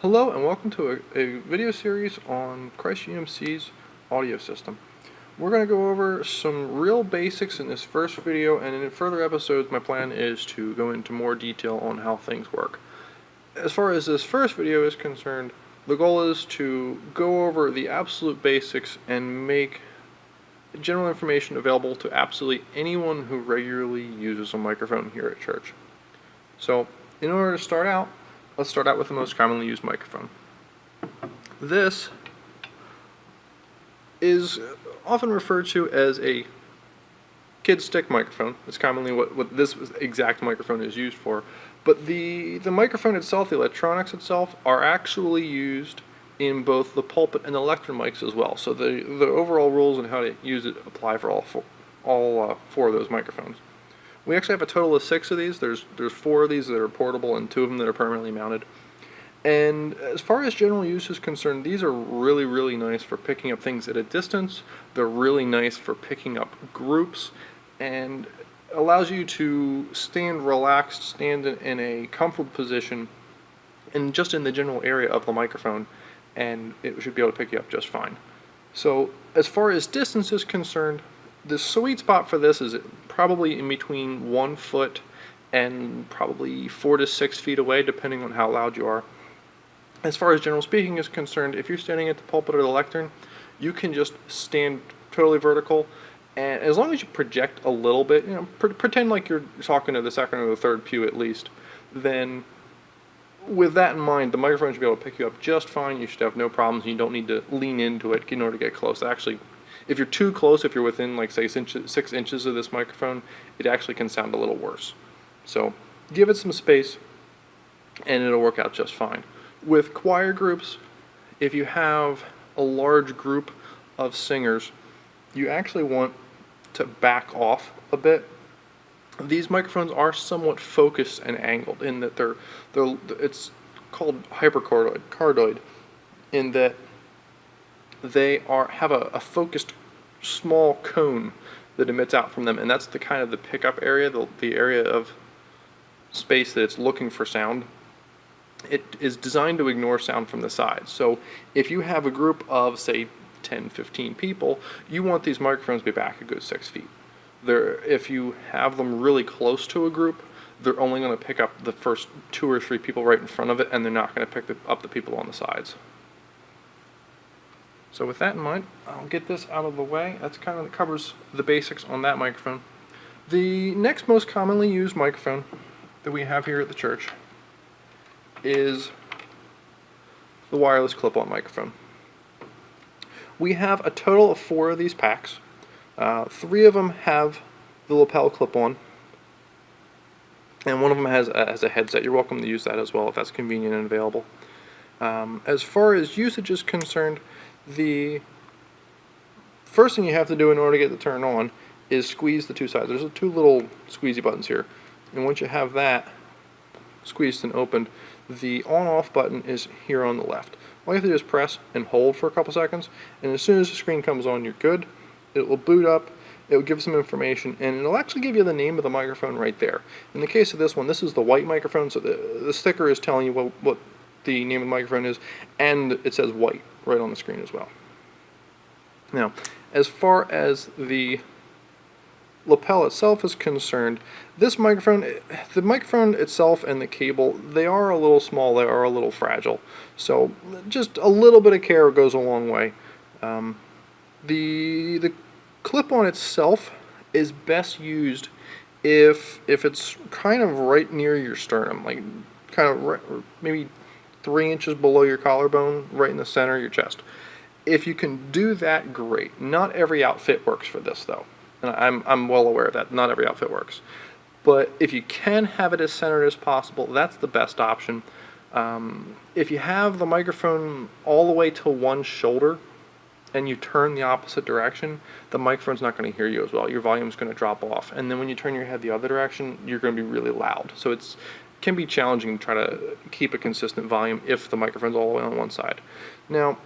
Hello and welcome to a video series on Christ UMC's audio system. We're going to go over some real basics in this first video, and in further episodes my plan is to go into more detail on how things work. As far as this first video is concerned, the goal is to go over the absolute basics and make general information available to absolutely anyone who regularly uses a microphone here at church. So, in order to start out, let's start out with the most commonly used microphone. This is often referred to as a kid stick microphone. It's commonly what this exact microphone is used for. But the microphone itself, the electronics itself, are actually used in both the pulpit and the lectern mics as well. So the overall rules and how to use it apply for all four of those microphones. We actually have a total of 6 of these. There's 4 of these that are portable and 2 of them that are permanently mounted. And as far as general use is concerned, these are really nice for picking up things at a distance. They're really nice for picking up groups, and allows you to stand relaxed, stand in a comfortable position, and just in the general area of the microphone, and it should be able to pick you up just fine. So as far as distance is concerned, the sweet spot for this is probably in between 1 foot and probably 4 to 6 feet away, depending on how loud you are. As far as general speaking is concerned, if you're standing at the pulpit or the lectern, you can just stand totally vertical, and as long as you project a little bit, pretend like you're talking to the second or the third pew at least, then with that in mind, the microphone should be able to pick you up just fine. You should have no problems. You don't need to lean into it in order to get close. Actually, if you're too close, if you're within like say 6 inches of this microphone, it actually can sound a little worse. So give it some space and it'll work out just fine. With choir groups, if you have a large group of singers, you actually want to back off a bit. These microphones are somewhat focused and angled in that it's called hypercardioid, in that they have a focused small cone that emits out from them, and that's the kind of the pickup area, the area of space that it's looking for sound. It is designed to ignore sound from the sides. So if you have a group of say 10-15 people, you want these microphones to be back a good 6 feet. If you have them really close to a group, they're only going to pick up the first 2 or 3 people right in front of it, and they're not going to pick up the people on the sides. So with that in mind, I'll get this out of the way. That's kind of covers the basics on that microphone. The next most commonly used microphone that we have here at the church is the wireless clip-on microphone. We have a total of 4 of these packs. 3 of them have the lapel clip-on, and 1 of them has a headset. You're welcome to use that as well if that's convenient and available. As far as usage is concerned, the first thing you have to do in order to get the turn on is squeeze the 2 sides. There's 2 little squeezy buttons here, and once you have that squeezed and opened, the on-off button is here on the left. All you have to do is press and hold for a couple seconds, and as soon as the screen comes on, you're good. It will boot up, it will give some information, and it'll actually give you the name of the microphone right there. In the case of this one, this is the white microphone, so the sticker is telling you what the name of the microphone is, and it says white right on the screen as well. Now, as far as the lapel itself is concerned, the microphone itself and the cable, they are a little small, they are a little fragile, so just a little bit of care goes a long way. The clip-on itself is best used if it's kind of right near your sternum, like kind of maybe 3 inches below your collarbone, right in the center of your chest. If you can do that, great. Not every outfit works for this though, and I'm well aware of that. Not every outfit works, but if you can have it as centered as possible, that's the best option. If you have the microphone all the way to one shoulder and you turn the opposite direction, the microphone's not going to hear you as well. Your volume's going to drop off, and then when you turn your head the other direction, you're going to be really loud. So it can be challenging to try to keep a consistent volume if the microphone's all the way on one side. Now,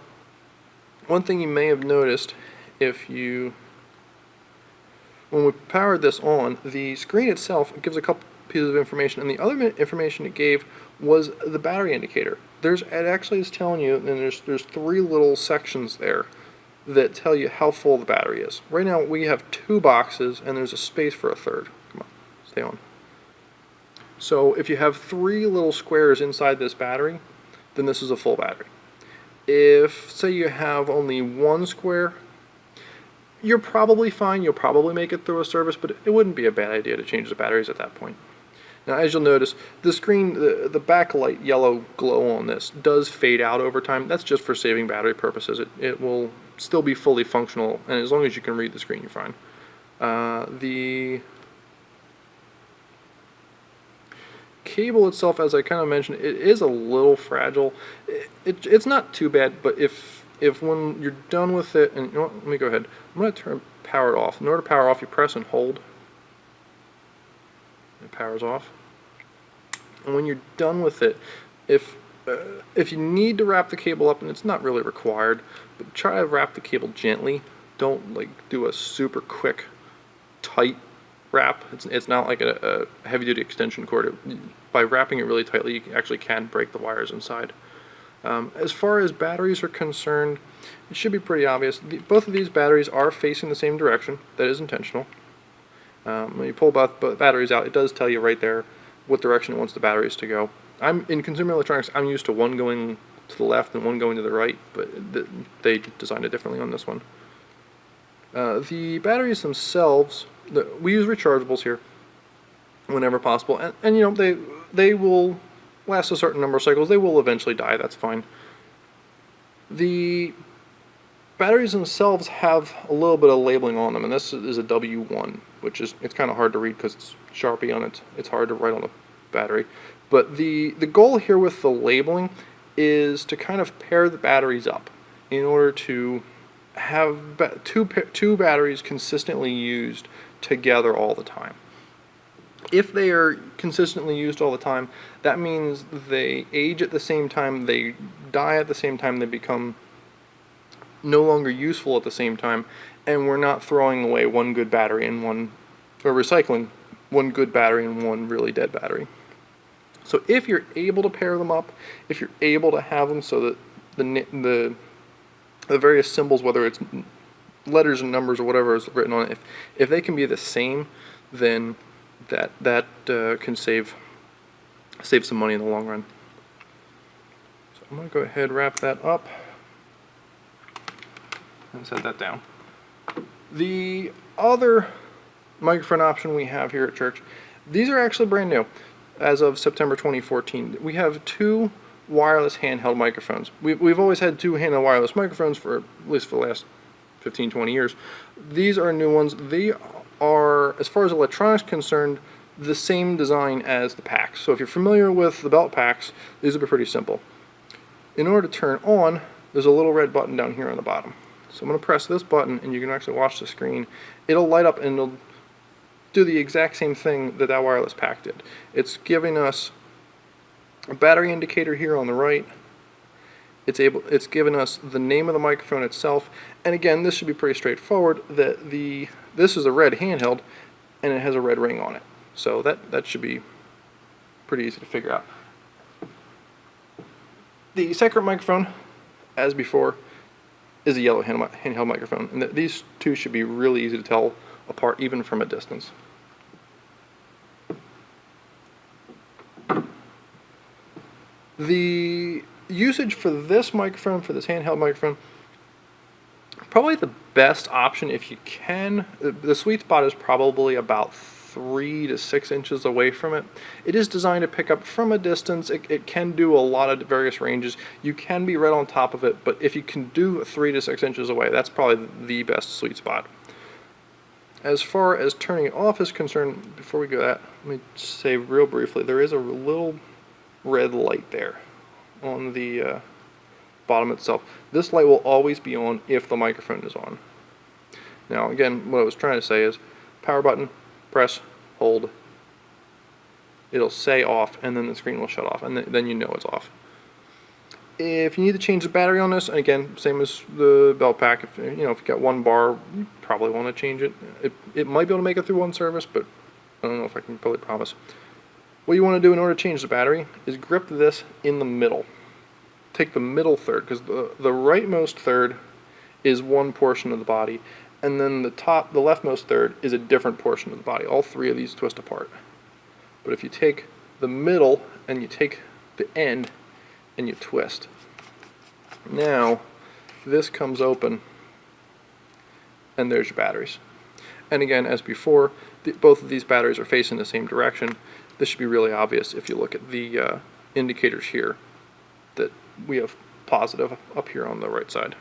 one thing you may have noticed when we powered this on, the screen itself gives a couple pieces of information, and the other information it gave was the battery indicator. It actually is telling you, and there's 3 little sections there that tell you how full the battery is. Right now we have 2 boxes and there's a space for a third. Come on, stay on. So if you have 3 little squares inside this battery, then this is a full battery. If, say, you have only 1 square, you're probably fine. You'll probably make it through a service, but it wouldn't be a bad idea to change the batteries at that point. Now, as you'll notice, the screen, the backlight yellow glow on this does fade out over time. That's just for saving battery purposes. It will still be fully functional, and as long as you can read the screen, you're fine. The cable itself, as I kind of mentioned, it is a little fragile. It's not too bad, but if when you're done with it, and you know what, let me go ahead. I'm going to power it off. In order to power off, you press and hold. It powers off. And when you're done with it, if you need to wrap the cable up, and it's not really required, but try to wrap the cable gently. Don't like do a super quick, tight wrap. It's not like a heavy-duty extension cord. By wrapping it really tightly, you actually can break the wires inside. As far as batteries are concerned, it should be pretty obvious. Both of these batteries are facing the same direction. That is intentional. When you pull both batteries out, it does tell you right there what direction it wants the batteries to go. In consumer electronics, I'm used to one going to the left and one going to the right, but they designed it differently on this one. The batteries themselves, we use rechargeables here whenever possible, and you know, they will last a certain number of cycles. They will eventually die, that's fine. The batteries themselves have a little bit of labeling on them, and this is a W1, which is, it's kind of hard to read because it's Sharpie on it. It's hard to write on the battery. But the goal here with the labeling is to kind of pair the batteries up in order to have two batteries consistently used together all the time. If they are consistently used all the time, that means they age at the same time, they die at the same time, they become no longer useful at the same time, and we're not throwing away one good battery and or recycling one good battery and one really dead battery. So if you're able to pair them up, if you're able to have them so that the various symbols, whether it's letters and numbers or whatever is written on it, if they can be the same, then that can save some money in the long run. So I'm going to go ahead and wrap that up and set that down. The other microphone option we have here at church, these are actually brand new. As of September 2014, we have 2 wireless handheld microphones. We've always had 2 handheld wireless microphones for at least for the last 15-20 years. These are new ones. They are, as far as electronics concerned, the same design as the packs. So if you're familiar with the belt packs, these will be pretty simple. In order to turn on, there's a little red button down here on the bottom. So I'm going to press this button, and you can actually watch the screen. It'll light up and it'll do the exact same thing that wireless pack did. It's giving us a battery indicator here on the right. It's given us the name of the microphone itself, and again, this should be pretty straightforward. This is a red handheld, and it has a red ring on it. So that should be pretty easy to figure out. The second microphone, as before, is a yellow handheld microphone, and these 2 should be really easy to tell apart even from a distance. The usage for this microphone, for this handheld microphone, probably the best option if you can. The sweet spot is probably about 3 to 6 inches away from it. It is designed to pick up from a distance. It can do a lot of various ranges. You can be right on top of it, but if you can do 3 to 6 inches away, that's probably the best sweet spot. As far as turning it off is concerned, before we go that, let me say real briefly, there is a little red light there on the bottom itself. This light will always be on if the microphone is on. Now again, what I was trying to say is power button, press, hold, it'll say off, and then the screen will shut off, and then you know it's off. If you need to change the battery on this, and again, same as the belt pack, if you've got 1 bar, you probably want to change it. It might be able to make it through 1 service, but I don't know if I can probably promise. What you want to do in order to change the battery is grip this in the middle. Take the middle third, because the rightmost third is one portion of the body, and then the leftmost third is a different portion of the body. All three of these twist apart. But if you take the middle and you take the end and you twist, now this comes open and there's your batteries. And again, as before, both of these batteries are facing the same direction. This should be really obvious if you look at the indicators here, that we have positive up here on the right side.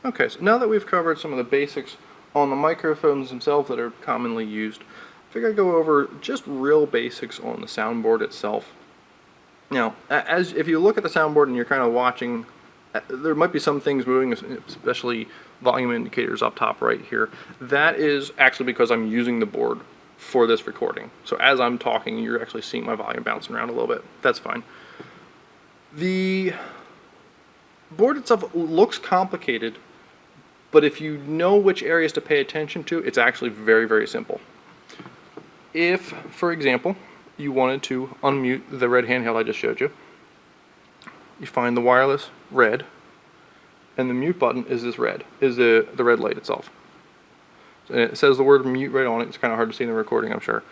Okay, so now that we've covered some of the basics on the microphones themselves that are commonly used, I think I'd go over just real basics on the soundboard itself. Now, if you look at the soundboard and you're kind of watching, there might be some things moving, especially volume indicators up top right here. That is actually because I'm using the board for this recording. So as I'm talking, you're actually seeing my volume bouncing around a little bit. That's fine. The board itself looks complicated, but if you know which areas to pay attention to, it's actually very, very simple. If, for example, you wanted to unmute the red handheld I just showed you, you find the wireless red, and the mute button is this red, is the red light itself. And it says the word mute right on it. It's kind of hard to see in the recording, I'm sure.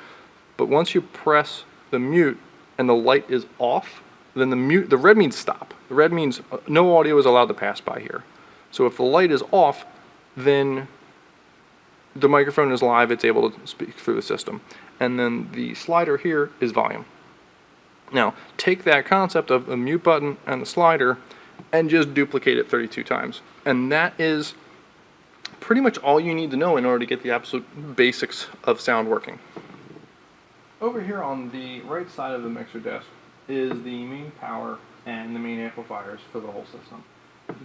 But once you press the mute and the light is off, then the red means stop. The red means no audio is allowed to pass by here. So if the light is off, then the microphone is live, it's able to speak through the system. And then the slider here is volume. Now, take that concept of the mute button and the slider and just duplicate it 32 times. And that is pretty much all you need to know in order to get the absolute basics of sound working. Over here on the right side of the mixer desk is the main power and the main amplifiers for the whole system.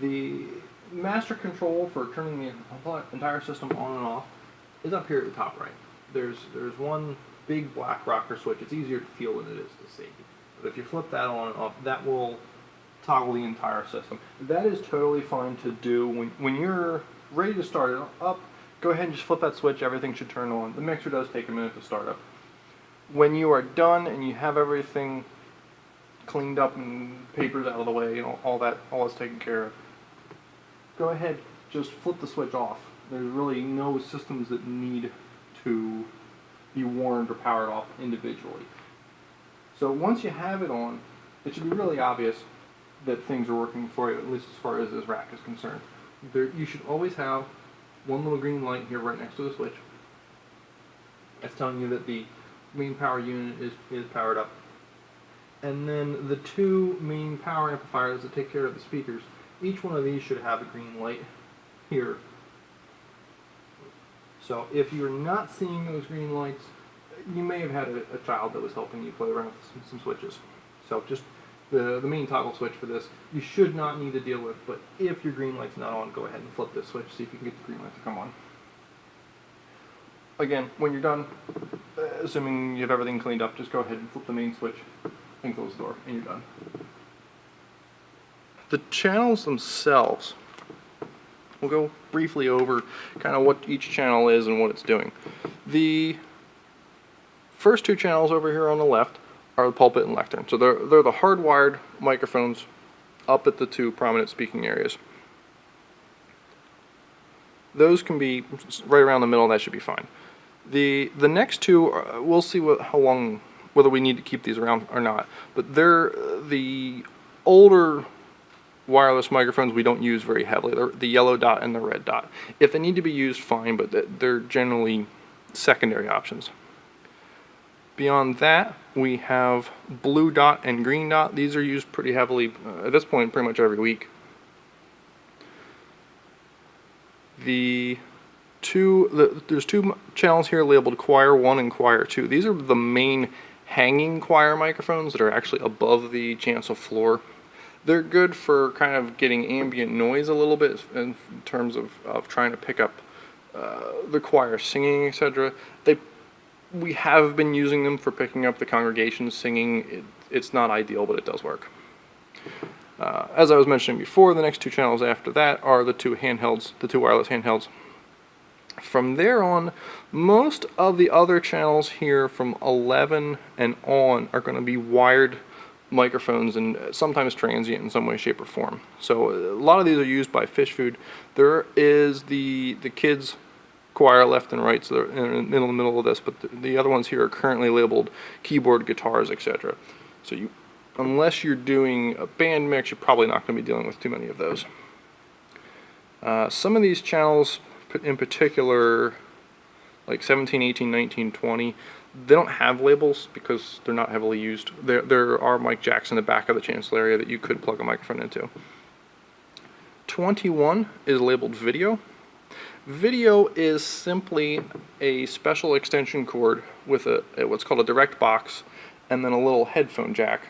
The master control for turning the entire system on and off is up here at the top right. There's one big black rocker switch. It's easier to feel than it is to see. But if you flip that on and off, that will toggle the entire system. That is totally fine to do when you're ready to start it up. Go ahead and just flip that switch. Everything should turn on. The mixer does take a minute to start up. When you are done and you have everything cleaned up and papers out of the way, all is taken care of, go ahead, just flip the switch off. There's really no systems that need to be warmed or powered off individually. So once you have it on, it should be really obvious that things are working for you, at least as far as this rack is concerned. You should always have one little green light here right next to the switch. That's telling you that the main power unit is powered up. And then the two main power amplifiers that take care of the speakers, each one of these should have a green light here. So if you're not seeing those green lights, you may have had a child that was helping you play around with some switches. So just the main toggle switch for this, you should not need to deal with, but if your green light's not on, go ahead and flip this switch, see if you can get the green light to come on. Again, when you're done, assuming you have everything cleaned up, just go ahead and flip the main switch and close the door, and you're done. The channels themselves, we'll go briefly over kind of what each channel is and what it's doing. The first two channels over here on the left are the pulpit and lectern. So they're the hardwired microphones up at the two prominent speaking areas. Those can be right around the middle, that should be fine. The next two, we'll see how long, whether we need to keep these around or not, but they're the older wireless microphones we don't use very heavily. They're the yellow dot and the red dot. If they need to be used, fine, but they're generally secondary options. Beyond that, we have blue dot and green dot. These are used pretty heavily, at this point, pretty much every week. There's two channels here labeled Choir 1 and Choir 2. These are the main hanging choir microphones that are actually above the chancel floor. They're good for kind of getting ambient noise a little bit in terms of trying to pick up the choir singing, etc. We have been using them for picking up the congregation singing. It's not ideal, but it does work. As I was mentioning before, the next two channels after that are the two handhelds, the two wireless handhelds. From there on, most of the other channels here from 11 and on are going to be wired microphones, and sometimes transient in some way, shape, or form. So a lot of these are used by fish food. There is the kids choir left and right, so they're in the middle of this, but the other ones here are currently labeled keyboard, guitars, etc. So unless you're doing a band mix, you're probably not going to be dealing with too many of those. Some of these channels in particular, like 17, 18, 19, 20, they don't have labels because they're not heavily used. There are mic jacks in the back of the chancel area that you could plug a microphone into. 21 is labeled video. Video is simply a special extension cord with what's called a direct box and then a little headphone jack.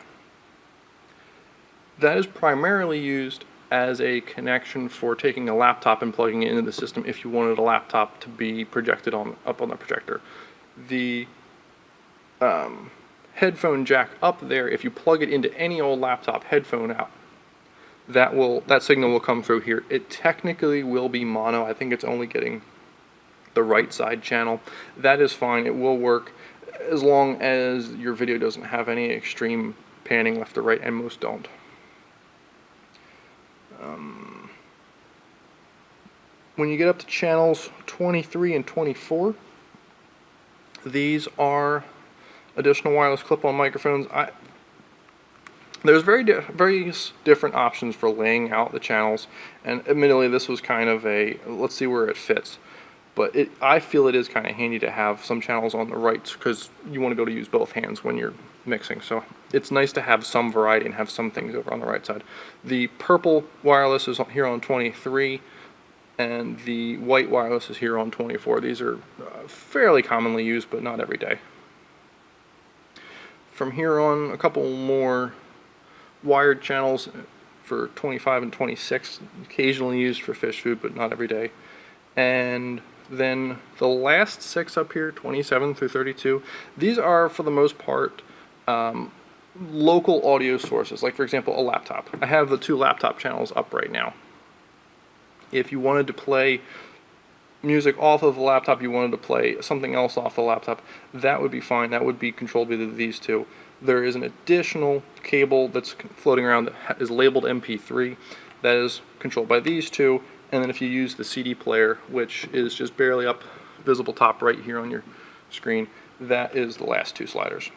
That is primarily used as a connection for taking a laptop and plugging it into the system if you wanted a laptop to be projected up on the projector. The headphone jack up there, if you plug it into any old laptop headphone out, that signal will come through here. It technically will be mono. I think it's only getting the right side channel. That is fine. It will work as long as your video doesn't have any extreme panning left or right, and most don't. When you get up to channels 23 and 24, these are additional wireless clip-on microphones. There's various different options for laying out the channels, and admittedly this was kind of a let's see where it fits, but I feel it is kind of handy to have some channels on the right because you want to be able to use both hands when you're mixing, so it's nice to have some variety and have some things over on the right side. The purple wireless is here on 23, and the white wireless is here on 24. These are fairly commonly used, but not every day. From here on, a couple more wired channels for 25 and 26, occasionally used for fish food, but not every day. And then the last six up here, 27 through 32, these are for the most part local audio sources, like for example a laptop. I have the two laptop channels up right now. If you wanted to play music off of the laptop, you wanted to play something else off the laptop, that would be fine. That would be controlled by these two. There is an additional cable that's floating around that is labeled MP3 that is controlled by these two, and then if you use the CD player, which is just barely up, visible top right here on your screen, that is the last two sliders.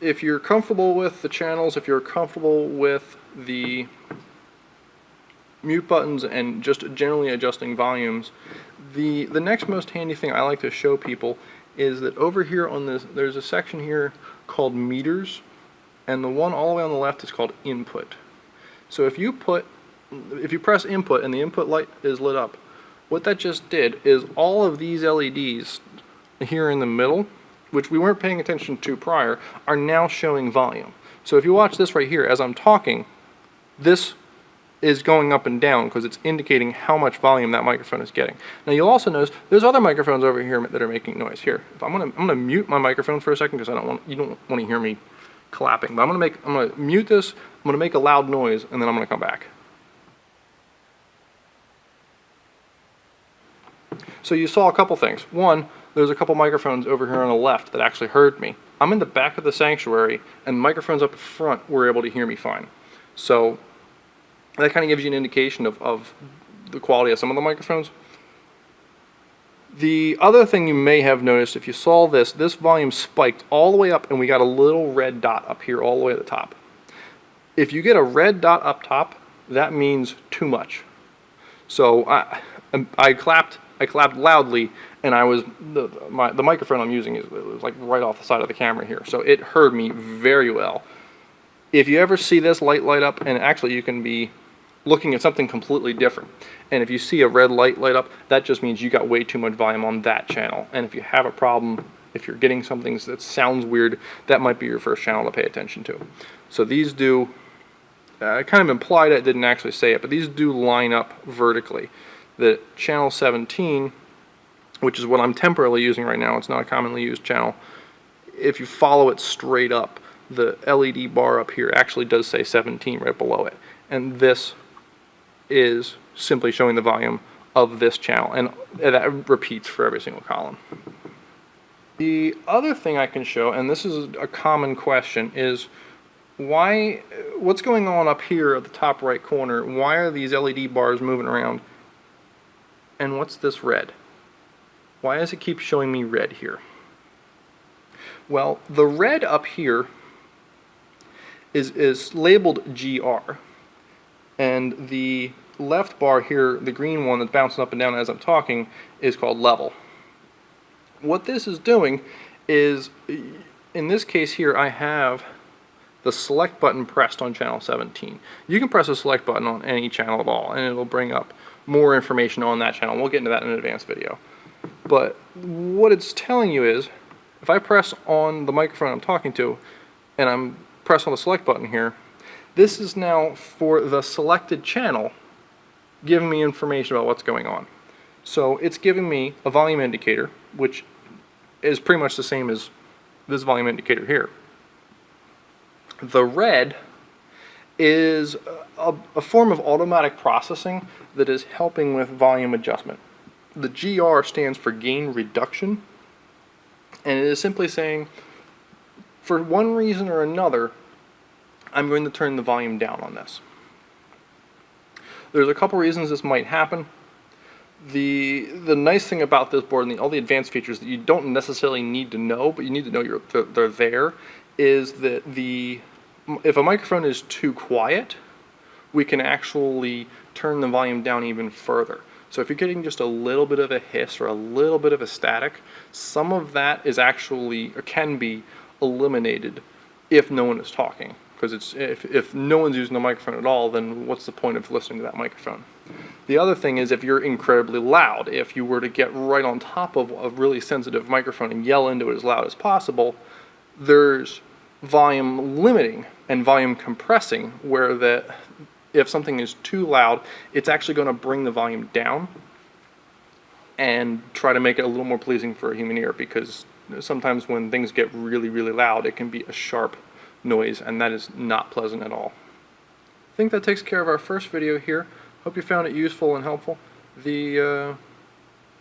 If you're comfortable with the channels, if you're comfortable with the mute buttons and just generally adjusting volumes, the next most handy thing I like to show people is that over here on this, there's a section here called meters, and the one all the way on the left is called input. So if you press input and the input light is lit up, what that just did is all of these LEDs here in the middle, which we weren't paying attention to prior, are now showing volume. So if you watch this right here, as I'm talking, this is going up and down because it's indicating how much volume that microphone is getting. Now you'll also notice there's other microphones over here that are making noise. Here, if I'm gonna mute my microphone for a second because you don't want to hear me clapping. But I'm gonna mute this. I'm gonna make a loud noise and then I'm gonna come back. So you saw a couple things. One, there's a couple microphones over here on the left that actually heard me. I'm in the back of the sanctuary, and microphones up front were able to hear me fine. So that kind of gives you an indication of the quality of some of the microphones. The other thing you may have noticed, if you saw this volume spiked all the way up and we got a little red dot up here all the way at the top. If you get a red dot up top, that means too much. So I clapped loudly, and the microphone I'm using was like right off the side of the camera here, so it heard me very well. If you ever see this light up, and actually you can be looking at something completely different, and if you see a red light up, that just means you got way too much volume on that channel. And if you have a problem, if you're getting something that sounds weird, that might be your first channel to pay attention to. So these do, I kind of implied I didn't actually say it, but these do line up vertically. The channel 17, which is what I'm temporarily using right now, it's not a commonly used channel, if you follow it straight up, the LED bar up here actually does say 17 right below it. And this is simply showing the volume of this channel, and that repeats for every single column. The other thing I can show, and this is a common question, is what's going on up here at the top right corner? Why are these LED bars moving around? And what's this red? Why does it keep showing me red here? Well, the red up here is labeled GR, and the left bar here, the green one that's bouncing up and down as I'm talking, is called level. What this is doing is, in this case here, I have the select button pressed on channel 17. You can press a select button on any channel at all, and it'll bring up more information on that channel. We'll get into that in an advanced video. But what it's telling you is, if I press on the microphone I'm talking to, and I'm press on the select button here, this is now for the selected channel giving me information about what's going on. So it's giving me a volume indicator, which is pretty much the same as this volume indicator here. The red is a form of automatic processing that is helping with volume adjustment. The GR stands for gain reduction, and it is simply saying, for one reason or another, I'm going to turn the volume down on this. There's a couple reasons this might happen. The nice thing about this board and all the advanced features that you don't necessarily need to know, but you need to know they're there, is that if a microphone is too quiet, we can actually turn the volume down even further. So if you're getting just a little bit of a hiss or a little bit of a static, some of that is actually, or can be, eliminated if no one is talking. Because if no one's using the microphone at all, then what's the point of listening to that microphone? The other thing is, if you're incredibly loud, if you were to get right on top of a really sensitive microphone and yell into it as loud as possible, there's volume limiting and volume compressing, where if something is too loud, it's actually going to bring the volume down and try to make it a little more pleasing for a human ear, because sometimes when things get really, really loud, it can be a sharp noise, and that is not pleasant at all. I think that takes care of our first video here. Hope you found it useful and helpful. The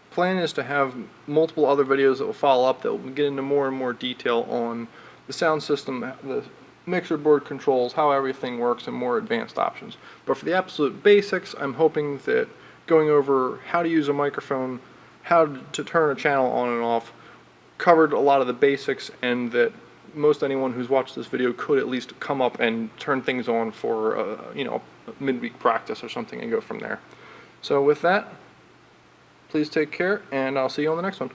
plan is to have multiple other videos that will follow up that will get into more and more detail on the sound system, the mixer board controls, how everything works, and more advanced options. But for the absolute basics, I'm hoping that going over how to use a microphone, how to turn a channel on and off, covered a lot of the basics, and that most anyone who's watched this video could at least come up and turn things on for midweek practice or something and go from there. So with that, please take care, and I'll see you on the next one.